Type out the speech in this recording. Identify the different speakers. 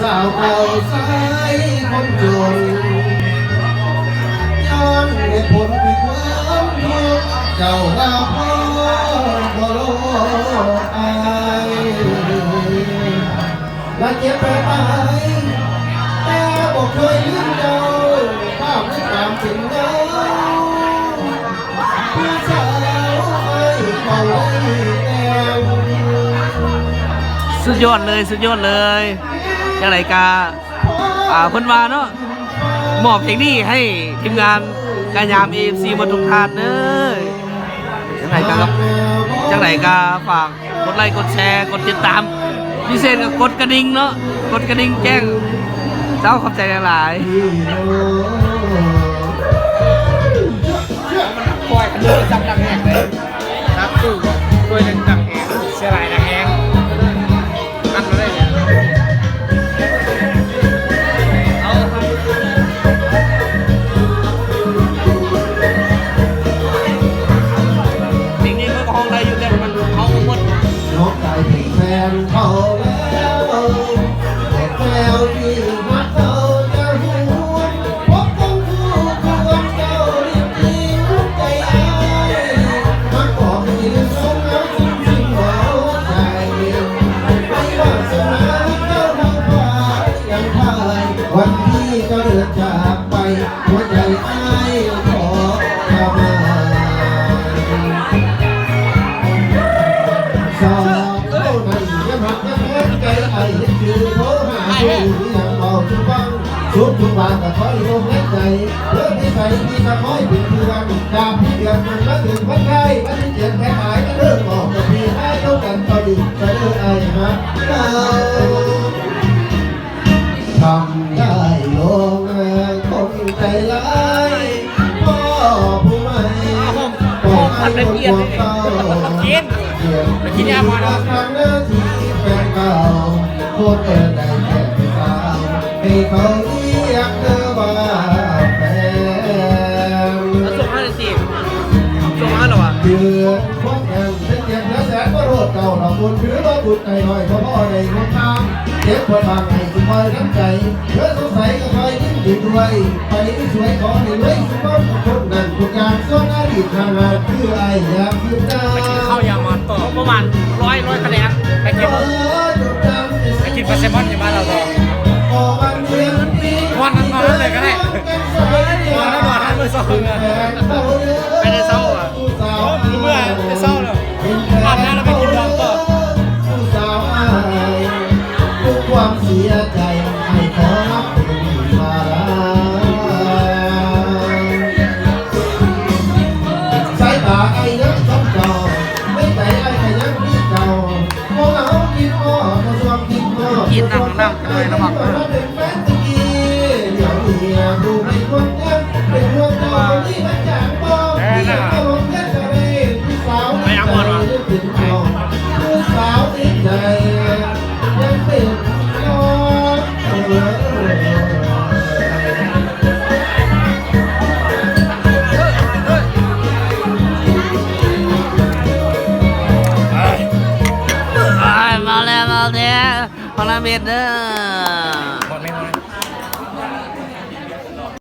Speaker 1: สาวเก่าสายคนจนย้อนเหตุผลคือความทุกข์เจ้าว่าพ่อบ่โลอายและเจ็บไปแต่บอกเคยลืมเจ้าภาพในความถึงเงาผู้สาวไอ้เก่าได้แต่ง
Speaker 2: สุดยอดเลยสุดยอดเลยจังไรกาเพิ่นว่าเนาะมอบเพลงนี้ให้ทีมงานกายาม AFC หมดทุกท่านเด้อจังไรกาครับจังไรกาฝากกดไลค์กดแชร์กดติดตามพิเศษก็กดกระดิ่งเนาะกดกระดิ่งแจ้งเจ้าขอบใจหลาย
Speaker 3: ปล่อยกันเลยจับดังแหกเลยครับตู้ปล่อยดังแหกเสียหลายดังแหกอันอะไรเนี่ยเอาครับ
Speaker 2: จริงๆก็ห้องไรอยู่แต่มันเอาหมด
Speaker 1: น้องได้เป็นแฟนเขาแล้วแต่แล้วที่มาเขาจะหัวพบต้องคู่ควงเจ้ารีบทิ้งใจอายมาบอกที่สงเอาจริงๆแล้วใจไม่ว่าสนาเจ้าทางฝ่ายยังพายวันที่ก็เดินจากไปหัวใจอายขอขมาสาวเท่านั้นยังหักยังแข็งใจไอ้คือโทรหาผู้ที่ยังบอกทุกฟังสุดทุกบาทก็คอยลมหายใจเลิกนิสัยที่มาคอยเป็นเพื่อนดาบที่เดือดมันมาถึงวันใกล้วันที่เจ็บแค่หายก็เลิกออกกับพี่ให้เท่ากันก็ดีจะเลิกไอ้มาทำได้ลงคนใจร้ายพ่อผู้ไม่ก็ให้ลงหัวเก่ากินยาพอแล้วครั้งหน้าที่แฟนเก่าโคตรเดินได้แค่สาวให้เขาเรียกเธอว่าแฟน
Speaker 2: ส่งมาเลยสิส่งมาหรอวะ
Speaker 1: เดือนพวกแข่งเจ็บและแสนก็โรดเก่าเราบุญถือว่าบุญใจหน่อยเพราะพ่อในหัวข้ามเจ็บปวดบางไห้สุดคอยน้ำใจเธอสงสัยก็คอยยิ้มดีด้วยไปสวยขอให้รวยสุขภาพคนนั้นทุกอย่างส่วนอดีตทางงานคือไอ้อยากยืนได้
Speaker 3: เข้ายามอนต่อประมาณร้อยคะแนนไปกินปลาแซลมอนอยู่บ้านเราต่อวันนั้นนอนเลยก็ได้วันนั้นนอนทั้งมือสองเลยไปในเศร้าอ่ะเมื่อในเศร้าเลยอาบน้ำแล้วไปกินรองต่อ
Speaker 1: ความเสียใจให้ขอรับเป็นภาระสายตาไอ้ยังชอบเก่าไม่ใจไอ้ขยันที่เก่ามองเอาคิดอ้อมาสวมคิดอ้อ
Speaker 2: กินนั่งเลยระวังนะ
Speaker 1: เป็นแฟนตะกี้เดี๋ยวนี้ดูไม่คนยังเป็นห่วงเจ้าที่มันจางบ้องที่ตลกแค่จะเล่นผู้สาวไม่ใจติดต่อผู้สาวติดใจยังเป็นน้อง
Speaker 2: มาแล้วพลังเบ็ดเด้อ